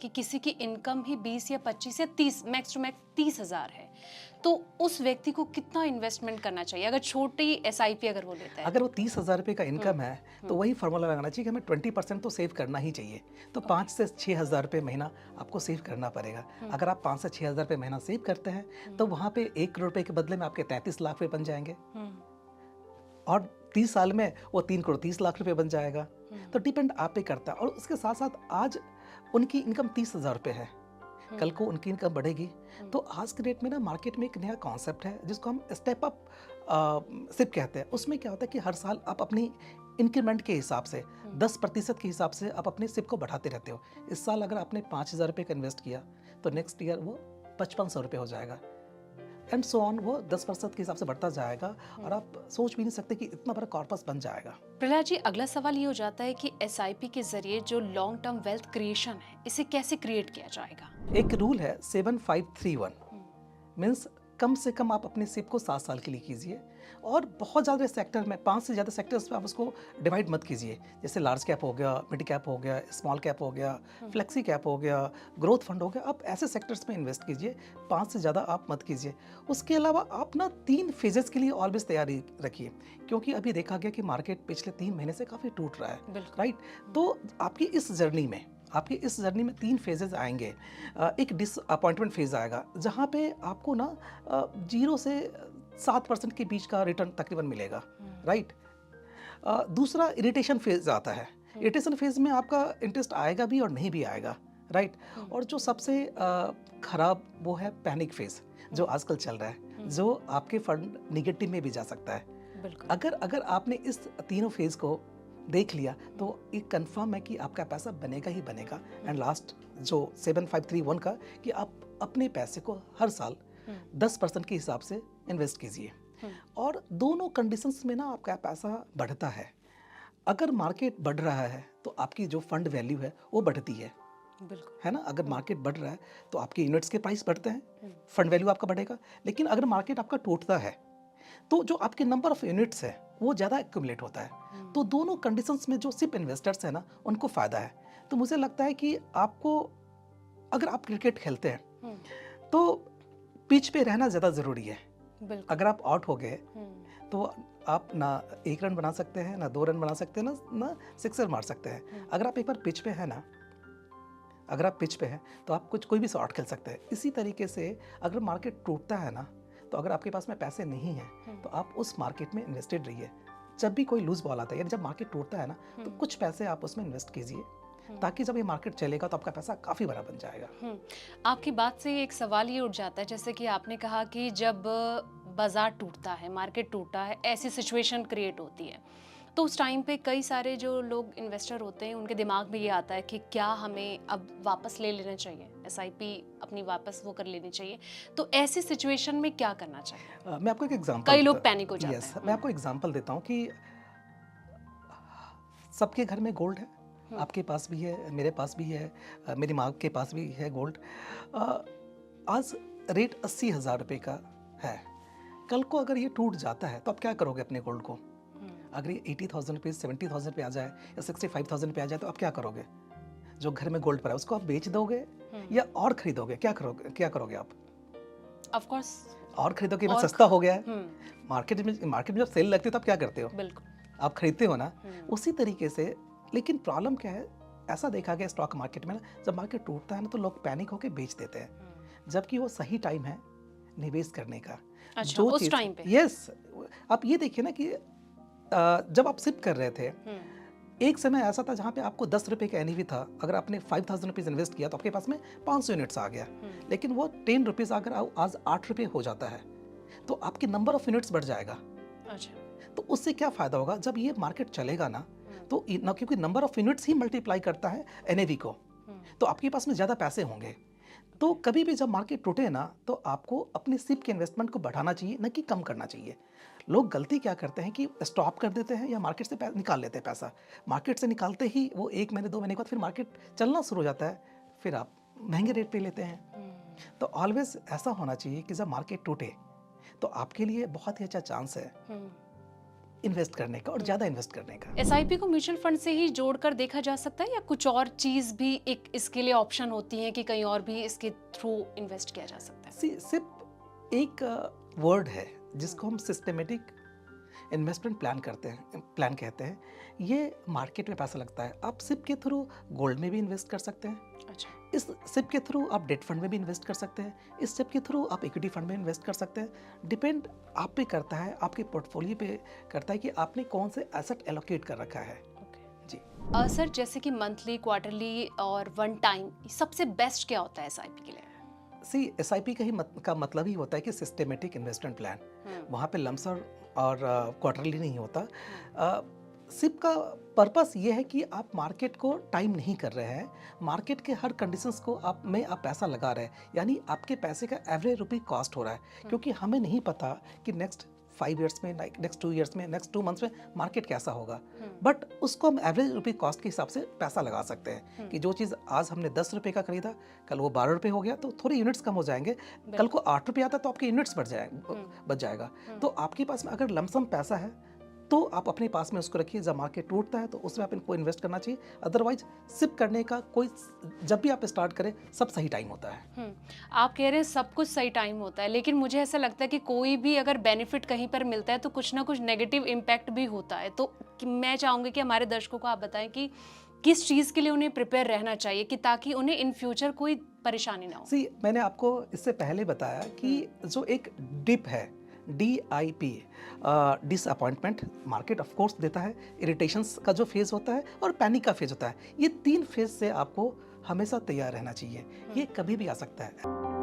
कि किसी की इनकम ही 20 या 25 या 30 मैक्स टू मैक्स 30,000 है, तो उस व्यक्ति को कितना इन्वेस्टमेंट करना चाहिए अगर छोटी एसआईपी अगर वो लेता है? अगर वो 30,000 रुपये का इनकम है तो वही फार्मूला लगाना चाहिए कि हमें 20% तो सेव करना ही चाहिए। तो 5 से 6,000 रुपये महीना आपको सेव करना पड़ेगा। अगर आप 5 से 6,000 रुपये महीना सेव करते हैं तो वहाँ पे 1 करोड़ रुपये के बदले में आपके 33 लाख रुपये बन जाएंगे और 30 साल में वो 3 करोड़ 30 लाख रुपये बन जाएगा। तो डिपेंड आप पे करता है। और उसके साथ साथ आज उनकी इनकम 30,000 रुपये है, कल को उनकी इनकम बढ़ेगी। तो आज के डेट में ना मार्केट में एक नया कॉन्सेप्ट है जिसको हम स्टेप अप सिप कहते हैं। उसमें क्या होता है कि हर साल आप अपनी इंक्रीमेंट के हिसाब से 10% के हिसाब से आप अपनी सिप को बढ़ाते रहते हो। इस साल अगर आपने 5,000 रुपये का इन्वेस्ट किया तो नेक्स्ट ईयर वो 5,500 रुपये हो जाएगा एंड सो ऑन। वो 10% के हिसाब से बढ़ता जाएगा और आप सोच भी नहीं सकते कि इतना बड़ा कॉर्पस बन जाएगा। प्रहलाद जी, अगला सवाल ये हो जाता है कि एसआईपी के जरिए जो लॉन्ग टर्म वेल्थ क्रिएशन है इसे कैसे क्रिएट किया जाएगा? एक रूल है 7531 मीन्स कम से कम आप अपने सिप को 7 साल के लिए कीजिए और बहुत ज़्यादा सेक्टर में 5 से ज़्यादा सेक्टर्स में आप उसको डिवाइड मत कीजिए। जैसे लार्ज कैप हो गया, मिड कैप हो गया, स्मॉल कैप हो गया, फ्लेक्सी कैप हो गया, ग्रोथ फंड हो गया। आप ऐसे सेक्टर्स में इन्वेस्ट कीजिए, 5 से ज़्यादा आप मत कीजिए। उसके अलावा आप ना 3 फेजेस के लिए ऑलवेज तैयारी रखिए, क्योंकि अभी देखा गया कि मार्केट पिछले 3 महीने से काफ़ी टूट रहा है, राइट। तो आपकी इस जर्नी में 3 फेजेस आएंगे। एक डिसअपॉइंटमेंट फेज आएगा जहाँ पे आपको ना 0 से 7% के बीच का रिटर्न तकरीबन मिलेगा, राइट। दूसरा इरिटेशन फेज आता है। इरिटेशन फेज में आपका इंटरेस्ट आएगा भी और नहीं भी आएगा, राइट। और जो सबसे खराब वो है पैनिक फेज जो आजकल चल रहा है, जो आपके फंड निगेटिव में भी जा सकता है। अगर आपने इस तीनों फेज को देख लिया तो एक कंफर्म है कि आपका पैसा बनेगा ही बनेगा। एंड लास्ट जो 7531 का कि आप अपने पैसे को हर साल 10% के हिसाब से इन्वेस्ट कीजिए और दोनों कंडीशंस में ना आपका पैसा बढ़ता है। अगर मार्केट बढ़ रहा है तो आपकी जो फंड वैल्यू है वो बढ़ती है ना। अगर मार्केट बढ़ रहा है तो आपके यूनिट्स के प्राइस बढ़ते हैं, फंड वैल्यू आपका बढ़ेगा। लेकिन अगर मार्केट आपका टूटता है तो जो आपके नंबर ऑफ यूनिट्स है वो ज़्यादा एक्यूमुलेट होता है। तो दोनों कंडीशंस में जो सिप इन्वेस्टर्स है ना उनको फ़ायदा है। तो मुझे लगता है कि आपको, अगर आप क्रिकेट खेलते हैं तो पिच पे रहना ज़्यादा ज़रूरी है। अगर आप आउट हो गए तो आप ना 1 रन बना सकते हैं, ना 2 रन बना सकते हैं, ना सिक्सर मार सकते हैं। अगर आप एक बार पिच पे है ना, अगर आप पिच पे हैं तो आप कोई भी शॉट खेल सकते हैं। इसी तरीके से अगर मार्केट टूटता है ना तो अगर आपके पास में पैसे नहीं हैं तो आप उस मार्केट में इन्वेस्टेड रहिए। जब भी कोई लूज बॉल आता है, यानी जब मार्केट टूटता है ना तो कुछ पैसे आप उसमें इन्वेस्ट कीजिए ताकि जब ये मार्केट चलेगा तो आपका पैसा काफ़ी बड़ा बन जाएगा। आपकी बात से एक सवाल ये उठ जाता है, जैसे कि आपने कहा कि जब बाजार टूटता है, मार्केट टूटता है, ऐसी सिचुएशन क्रिएट होती है, तो उस टाइम पे कई सारे जो लोग इन्वेस्टर होते हैं उनके दिमाग में ये आता है कि क्या हमें अब वापस ले लेना चाहिए, एसआईपी अपनी वापस वो कर लेनी चाहिए। तो ऐसी सिचुएशन में क्या करना चाहिए? मैं आपको एक एग्जांपल, कई लोग पैनिक हो जाते हैं। मैं आपको एग्जांपल देता हूँ कि सबके घर में गोल्ड है, आपके पास भी है, मेरे पास भी है, मेरी माँ के पास भी है गोल्ड। आज रेट 80,000 रुपये का है। कल को अगर ये टूट जाता है तो आप क्या करोगे अपने गोल्ड को? अगर ये 80,000 रुपये 70,000 पे आ जाए या 65,000 पे आ जाए तो आप क्या करोगे? जो घर में गोल्ड पर है उसको आप बेच दोगे या और खरीदोगे? क्या करोगे आप? ऑफ कोर्स और खरीदोगे, मैं सस्ता हो गया है। मार्केट में जब सेल लगती है तो आप क्या करते हो? बिल्कुल, आप खरीदते हो ना। उसी तरीके से, लेकिन प्रॉब्लम क्या है, ऐसा देखा गया स्टॉक मार्केट में ना, जब मार्केट टूटता है ना तो लोग पैनिक होकर बेच देते हैं, जबकि वो सही टाइम है निवेश करने का। अच्छा, उस टाइम पे? यस। आप ये देखिए ना कि जब आप सिप कर रहे थे, एक समय ऐसा था जहाँ पे आपको 10 रुपये का एनईवी था। अगर आपने 5,000 रुपीज़ इन्वेस्ट किया तो आपके पास में 500 यूनिट्स आ गया। लेकिन वो 10 रुपीज़ अगर आज 8 रुपये हो जाता है तो आपके नंबर ऑफ यूनिट्स बढ़ जाएगा। अच्छा, तो उससे क्या फ़ायदा होगा? जब ये मार्केट चलेगा ना तो ना, क्योंकि number of units he multiply करता है एनएवी को, तो आपके पास में ज़्यादा पैसे होंगे। तो कभी भी जब मार्केट टूटे ना तो आपको अपनी सिप के इन्वेस्टमेंट को बढ़ाना चाहिए, न कि कम करना चाहिए। लोग गलती क्या करते हैं कि स्टॉप कर देते हैं या मार्केट से निकाल लेते हैं पैसा। मार्केट से निकालते ही वो 1 महीने 2 महीने के बाद फिर मार्केट चलना शुरू हो जाता है, फिर आप महंगे रेट पे लेते हैं। तो ऑलवेज ऐसा होना चाहिए कि जब मार्केट टूटे तो आपके लिए बहुत ही अच्छा चांस है इन्वेस्ट करने का और ज़्यादा इन्वेस्ट करने का। एसआईपी को म्यूचुअल फंड से ही जोड़कर देखा जा सकता है या कुछ और चीज भी एक इसके लिए ऑप्शन होती है कि कहीं और भी इसके थ्रू इन्वेस्ट किया जा सकता है? सिर्फ एक वर्ड है जिसको हम सिस्टमेटिक इन्वेस्टमेंट प्लान कहते हैं। ये मार्केट में पैसा लगता है। आप सिप के थ्रू गोल्ड में भी इन्वेस्ट कर सकते हैं, अच्छा, इस सिप के थ्रू आप डेट फंड में भी इन्वेस्ट कर सकते हैं, इस सिप के थ्रू आप इक्विटी फंड में इन्वेस्ट कर सकते हैं। डिपेंड आप पे करता है, आपके पोर्टफोलियो पे करता है कि आपने कौन से एसेट एलोकेट कर रखा है। जी सर, जैसे कि मंथली, क्वार्टरली और वन टाइम, सबसे बेस्ट क्या होता है एसआईपी के लिए? एसआईपी का मतलब ही होता है कि सिस्टमेटिक इन्वेस्टमेंट प्लान। वहाँ पे लमसम और क्वार्टरली नहीं होता। सिप का पर्पस ये है कि आप मार्केट को टाइम नहीं कर रहे हैं, मार्केट के हर कंडीशंस को आप पैसा लगा रहे हैं, यानी आपके पैसे का एवरेज रुपी कॉस्ट हो रहा है। क्योंकि हमें नहीं पता कि नेक्स्ट 5 ईयर्स में, नेक्स्ट 2 ईयर्स में, नेक्स्ट 2 मंथ्स में मार्केट कैसा होगा, बट उसको हम एवरेज रुपी कॉस्ट के हिसाब से पैसा लगा सकते हैं कि जो चीज़ आज हमने 10 रुपये का खरीदा, कल वो 12 रुपये हो गया तो थोड़े यूनिट्स कम हो जाएंगे, कल को 8 रुपये आता तो आपके यूनिट्स बच जाएगा। तो आपके पास में अगर लमसम पैसा है तो आप अपने पास में उसको रखिए, जब मार्केट टूटता है तो उसमें आप इनको इन्वेस्ट करना चाहिए। अदरवाइज सिप करने का कोई, जब भी आप स्टार्ट करें सब सही टाइम होता है। आप कह रहे हैं सब कुछ सही टाइम होता है, लेकिन मुझे ऐसा लगता है कि कोई भी अगर बेनिफिट कहीं पर मिलता है तो कुछ ना कुछ नेगेटिव इम्पैक्ट भी होता है। तो मैं चाहूँगी कि हमारे दर्शकों को आप बताएं कि किस चीज़ के लिए उन्हें प्रिपेयर रहना चाहिए कि ताकि उन्हें इन फ्यूचर कोई परेशानी ना हो। मैंने आपको इससे पहले बताया कि जो एक डिप है, DIP, disappointment, market of course देता है, इरिटेशंस का जो फेज होता है और पैनिक का फेज होता है। ये 3 फेज से आपको हमेशा तैयार रहना चाहिए, ये कभी भी आ सकता है।